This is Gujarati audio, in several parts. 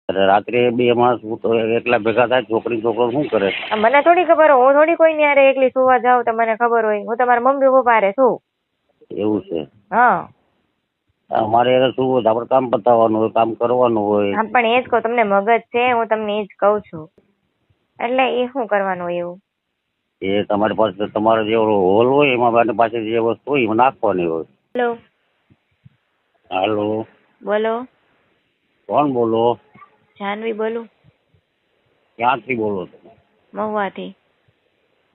રાત્રે 2 માણસ તો એકલા ભેગા થાય, છોકરી છોકરો શું કરે? મને થોડી ખબર હોય, હું થોડી કોઈની હારે એકલી સુવા જાઉં તો મને ખબર હોય. હું તમારા મમ્મી પપ્પા હારે છું. એવું છે? હા અમારે એને શું હોય, આપણે કામ પતાવવાનું હોય, કામ કરવાનું હોય. હા, પણ એ જ કહું, તમને મગજ છે, હું તમને એ જ કહું છું. એટલે એ શું કરવાનું હોય એવું? એ તમારી પાસે તમારો જે હોલ હોય એમાં પાસે જે વસ્તુ હોય એમાં નાખવાની હોય. હેલો, હાલો, બોલો. કોણ બોલો? જાનવી બોલું. ક્યાંથી બોલો તમે? મહુવાથી.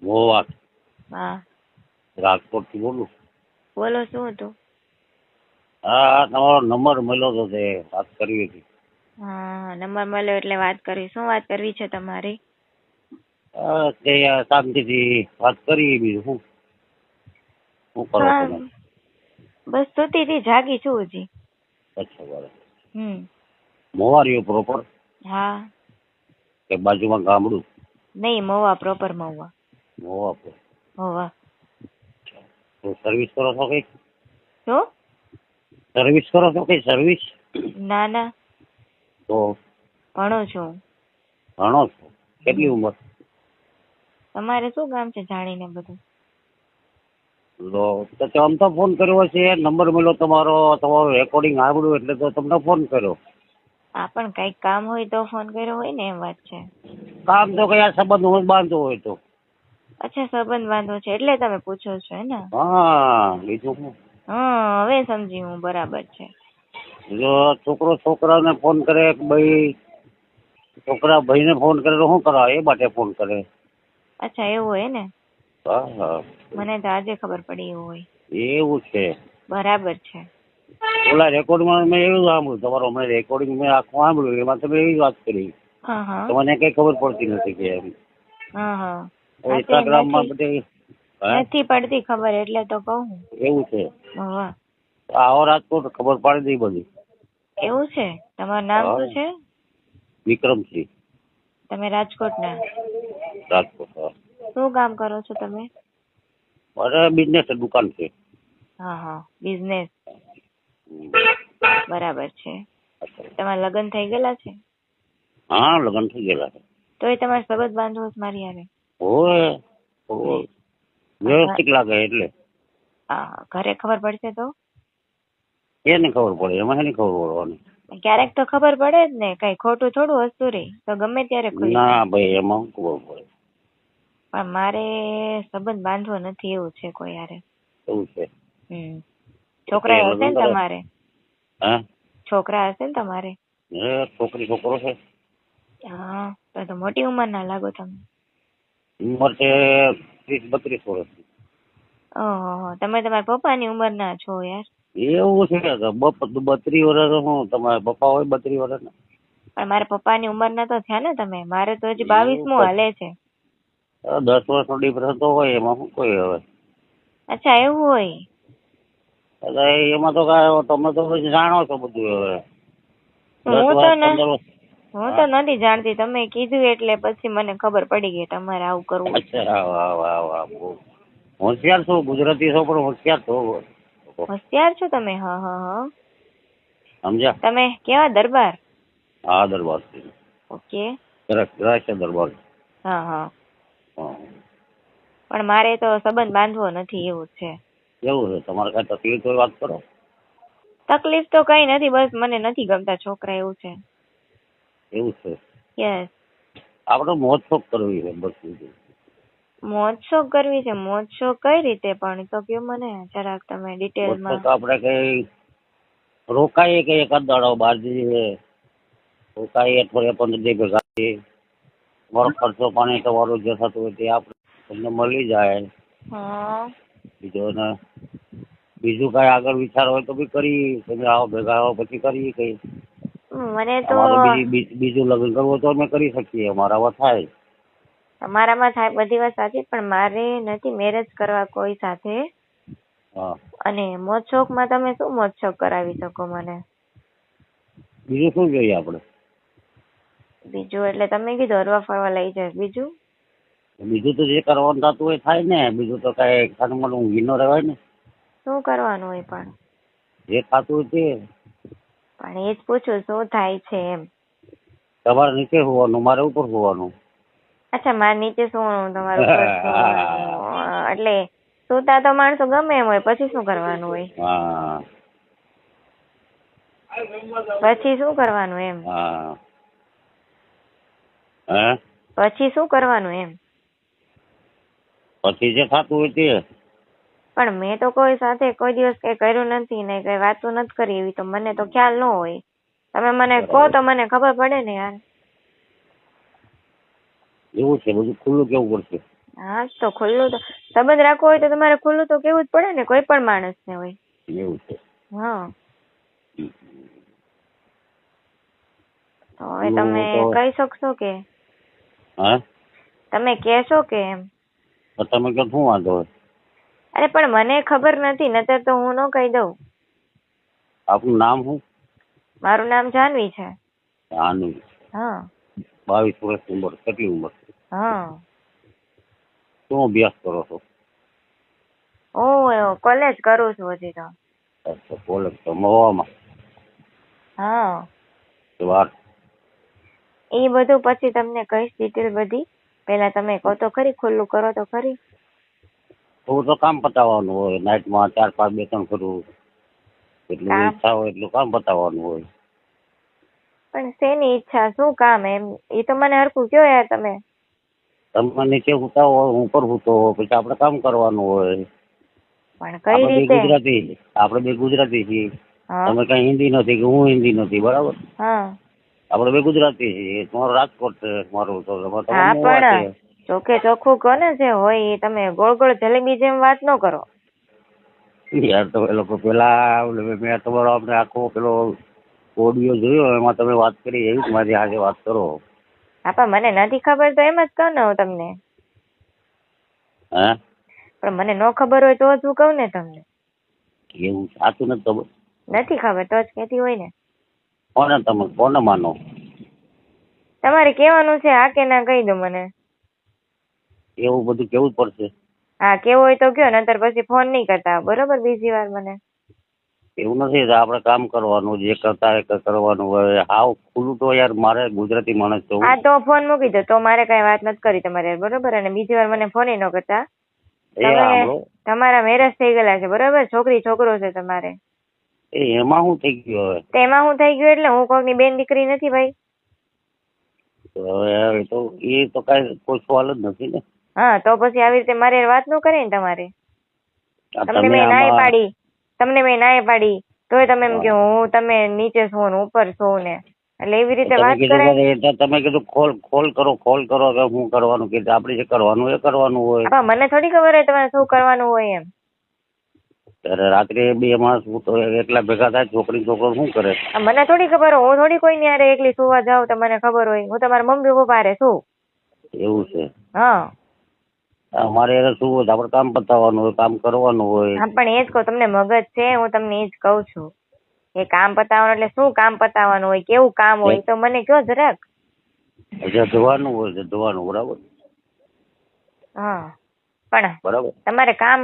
ગોવા? હા. રાજકોટ થી બોલું. બોલો, શું હતું? હા, તમારો નંબર મળ્યો હતો, તે વાત કરવી હતી. હા, નંબર મળ્યો એટલે વાત કરવી. શું વાત કરવી છે તમારી? તે શાંતિથી વાત કરી, બીજું શું શું કરો હા, તમે? બસ સુતી હતી, જાગી છું હજી. અચ્છા, બરાબર. હમ. મોવારીઓ પ્રોપર હા. કે બાજુમાં ગામડું? નહીં, મહુવા પ્રોપર મહુવા. મોવા પર. મહુવા. તો સર્વિસ કરો છો કઈ? શું? સર્વિસ કરો છો કઈ સર્વિસ? ના ના, તો ભણું છું. ભણો છો? કેટલી ઉંમર? તમારે શું કામ છે જાણીને બધું? તો આમ તો ફોન કર્યો છે, નંબર મળ્યો તમારું રેકોર્ડિંગ સાંભળ્યું એટલે તો તમને ફોન કર્યો. આ પણ કઈક કામ હોય તો ફોન કર્યો હોય ને, એમ વાત છે. કામ તો કયા સંબંધ હોય બાંધવો હોય તો. અચ્છા, સંબંધ બાંધવો છે એટલે તમે પૂછો છો હે ને? હા, બીજું શું? હા, હવે સમજી હું. બરાબર છે. જો છોકરો છોકરાને ફોન કરે કે ભાઈ છોકરા ભાઈને ફોન કરે તો શું કરવા એ માટે ફોન કરે. અચ્છા, એવું હોય ને? હા હા, મને તો આજે ખબર પડી એવું હોય. એવું છે. બરાબર છે. ઓલા રેકોર્ડિંગમાં મેં એવું સાંભળ્યું, તમારો મેં રેકોર્ડિંગ મેં આખું સાંભળ્યું, એમાં તમે એવી વાત કરી હા હા તો મને કઈ ખબર પડતી નથી કે એમ. હા હા હા, તે ઇન્સ્ટાગ્રામમાં બધી નથી પડતી ખબર એટલે તો કહું. એવું છે. વાહ, આવો રાજકોટ ખબર પાડી દઈ બધી. એવું છે? તમારું નામ શું છે? વિક્રમસિંહ. તમે રાજકોટના? રાજકોટ. હા. શું કામ કરો છો તમે? મારે બિઝનેસ દુકાન છે. હા હા, બિઝનેસ. બરાબર છે. તમારા લગ્ન થઈ ગયેલા છે? હા, લગ્ન થઈ ગયેલા છે. તોય તમારે સંબંધ બાંધવો છે મારી હારે? હોય વ્યવસ્થિત લાગે એટલે. હા, ઘરે ખબર પડશે તો? એને ખબર પડે, એમાં એની ખબર પડવાની. ક્યારેક તો ખબર પડે જ ને, કઈ ખોટું થોડું વસ્તુ રહી તો ગમે ત્યારે ખુલી જાય. ના ભાઈ, એમાં ખબર પડે. પણ મારે સંબંધ બાંધવો નથી એવું છે કોઈ હારે. એવું છે. છોકરા હશે લગ્ન ને કરે? તમારે? હે? છોકરા હશે ને તમારે? છોકરી છોકરો છે. હા, તો મોટી ઉંમર ના લાગો તમે. ઉંમર છે 30-32 વર્ષ. ઓહો, તમે તમારા પપ્પાની ઉંમર ના છો યાર. એવું છે કે 32 વર્ષ હું તમારા પપ્પા હોય 32 વર્ષ? પણ મારા પપ્પાની ઉંમર ના તો થયા ને તમે. મારે તો હજી 22મું હાલે છે. 10 વર્ષનો ડિફરન્સ તો હોય, એમાં શું કોઈ હવે. અચ્છા, એવું હોય? એટલે એમાં તો કાંઈ તમે તો જાણો છો બધું હવે. 10 હું તો વર્ષ 15 વર્ષ. હું તો નથી જાણતી, તમે કીધું એટલે પછી મને ખબર પડી ગઈ તમારે આવું કરવું છે. અચ્છા, વાહ વાહ વાહ, હોશિયાર છો, ગુજરાતી છો પણ હોશિયાર છો. હોશિયાર છો તમે? હા હા હા, સમજ્યા? તમે કેવા દરબાર? હા, દરબાર. ઓકે. સરસ છે દરબાર. હા હા, હા. પણ મારે તો સંબંધ બાંધવો નથી એવું છે. એવું છે? તમારે કઈ તકલીફ હોય વાત કરો. તકલીફ તો કઈ નથી, બસ મને નથી ગમતા છોકરા, એવું છે. એવું છે? યસ. આપણે મોજ શોખ કરવી છે બસ. મોજ શોખ કરવી છે? મોજ શોખ કઈ રીતે પણ તો કયો મને જરાક તમે મોજ ડિટેલમાં. શોખ આપણે કઈ રોકાઈએ કે એકાદ દાડો બહાર જઈએ, રોકાઈએ અઠવાડિયા 15 દી ભેગા થઈએ, તમારો ખર્ચો પાણી તમારું જે થતું હોય તે આપણે તમને મળી જાય. હા. બીજું કઈ આગળ વિચાર હોય તો બી કરી, તમે આવો ભેગા આવો પછી કરીએ કઈ. મને તો અમારે બીજું લગ્ન કરવું તો અમે કરી શકીએ, અમારામાં થાય. તમારામાં થાય બધી વાત સાચી, પણ મારે નથી મેરેજ કરવા કોઈ સાથે. હા. અને મોજ શોખ માં તમે શું મોજ શોખ કરાવી શકો મને? બીજું શું જોઈએ આપણે? બીજું એટલે તમે કીધું હરવા ફરવા લઈ જાય, બીજું? બીજું તો જે કરવાનું થતું હોય થાય ને, બીજું તો કઈ ખાનું મને ઊંઘી ન રહેવાય ને. શું કરવાનું હોય પણ? જે ખાતું હોય તે. પણ એ જ પૂછું, શું થાય છે એમ? તમારે નીચે હોવાનું, મારે ઉપર હોવાનું. અચ્છા, મારે નીચે સુવાનું, તમારે ઉપર સુવાનું. એટલે સુતા તો માણસો ગમે એમ હોય, પછી શું કરવાનું હોય? હા પછી શું કરવાનું એમ? હા. હે? પછી શું કરવાનું એમ? પછી જે થતું હોય તે. પણ મેં તો કોઈ સાથે કોઈ દિવસ કઈ કર્યું નથી ને કઈ વાતો નથી કરી એવી, તો મને તો ખ્યાલ ન હોય. તમે મને કહો તો મને ખબર પડે ને યાર. એવું છે, બધું ખુલ્લું કેવું પડશે. હા તો ખુલ્લું તો સંબંધ રાખવો હોય તો તમારે ખુલ્લું તો કેવું જ પડે ને, કોઈ પણ માણસ ને હોય. એવું છે. હા. તો હવે તમે કહી શકશો કે? હા? તમે કહેશો કે એમ? તો તમે કહો શું વાંધો હોય? અરે પણ મને ખબર નથી, નતર તો હું ન કહી દઉં. આપનું નામ શું? મારું નામ જાનવી છે. જાનવી. હા. 22 વર્ષની ઉંમર. કેટલી ઉંમર? હા. શું અભ્યાસ કરો છો? હું કોલેજ કરું છું હજી તો. અચ્છા, કોલેજ તો મવામાં? હા. વાર. એ બધું પછી તમને કહીશ ડિટેલ બધી. પેલા તમે કહો તો ખરી, ખુલ્લું કરો તો ખરી. થોડું તો કામ પતાવવાનું હોય, નાઇટમાં 4, 5, 2, 3 કરવું. એટલું કામ ઈચ્છા હોય એટલું કામ પતાવવાનું હોય. પણ શેની ઈચ્છા, શું કામ એમ? એ તો મને હરખું કયો યાર તમે. તમે નીચે સૂતા હોય, હું ઉપર સૂતો હોય, પછી આપણે કામ કરવાનું હોય. પણ કઈ રીતે? આપણે બે ગુજરાતી છીએ. હા. તમે કઈ હિન્દી નથી કે હું હિન્દી નથી, બરાબર? હા. આપણે બે ગુજરાતી છીએ. તમારું રાજકોટ છે, મારું તો હા તમારું પણ ચોખ્ખે ચોખ્ખું કહો ને, જે હોય એ. તમે ગોળ ગોળ જલેબી જેમ વાત ન કરો. યાર તો એ લોકો પેલા મેં તમારો આપણે આખો પેલો ઓડિયો જોયો, એમાં તમે વાત કરી એવી જ મારી આજે વાત કરો. હા પણ મને નથી ખબર તો એમ જ કહું ને હું તમને. હે? પણ મને ન ખબર હોય તો જ હું કહું ને તમને. એવું સાચું નથી ખબર? નથી ખબર તો જ કહેતી હોય ને. કોને માનો? તમારે કહેવાનું છે, હા કે ના કહી દો મને. એવું બધું કેવું જ પડશે. હા કેવું હોય તો કયો, નતર પછી ફોન નહીં કરતા બરોબર બીજી વાર મને. એવું નથી, આપણે કામ કરવાનું, જે કરતા એ કરવાનું હોય. હાવ ખુલ્લું તો યાર, મારે ગુજરાતી માણસ છું. હા તો ફોન મૂકી દો, તો મારે કઈ વાત નથી કરી તમારે, બરોબર? અને બીજી વાર મને ફોન ન કરતા. તમારા મેરેજ થઈ ગયેલા છે, બરોબર? છોકરી છોકરો છે તમારે. એમાં શું થઈ ગયું હવે? તેમાં શું થઈ ગયું એટલે હું કોઈની બેન દીકરી નથી ભાઈ. હવે તો એ તો કઈ કોઈ સવાલ જ નથી ને. હા તો પછી આવી રીતે મારે વાત ન કરે ને તમારે. તમને મેં નાય પાડી તોય તમે એમ કે હું તમે નીચે છો ને ઉપર છો ને, એટલે એવી રીતે વાત કરે. તમે કીધું ખોલ કરો કે શું કરવાનું કે આપણે જે કરવાનું એ કરવાનું હોય. મને થોડી ખબર હોય તમારે શું કરવાનું હોય એમ. ત્યારે રાત્રે 2 માણસ એકલા ભેગા થાય, છોકરી છોકરો શું કરે? મને થોડી ખબર હોય, હું થોડી કોઈની હારે એકલી સુવા જાઉં તો મને ખબર હોય. હું તમારા મમ્મી પપ્પા હારે છું. એવું છે? હા. અમારે એને શું હોય, આપણે કામ પતાવવાનું હોય, કામ કરવાનું હોય. હા પણ એ જ કહું, તમને મગજ છે? હું તમને એ જ કહું છું કે કામ પતાવવાનું એટલે શું કામ પતાવવાનું હોય, કેવું કામ હોય તો મને કહો જરાક. જવાનું હોય, જવાનું, બરાબર? હા પણ બરાબર. તમારે કામ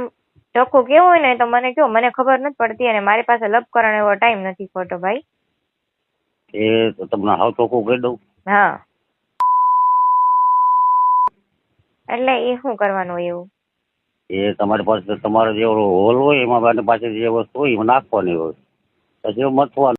ચોખ્ખું કેવું હોય ને તો મને કહો, મને ખબર નથી પડતી અને મારી પાસે લપકરણ એવો ટાઈમ નથી ખોટો ભાઈ. એ તો તમને હાવ ચોખ્ખું કહી દઉં. હા એટલે એ શું કરવાનું હોય એવું? એ તમારી પાસે તમારો જે હોલ હોય એમાં પાસે જે વસ્તુ હોય એમાં નાખવાની હોય, પછી મથવાનું.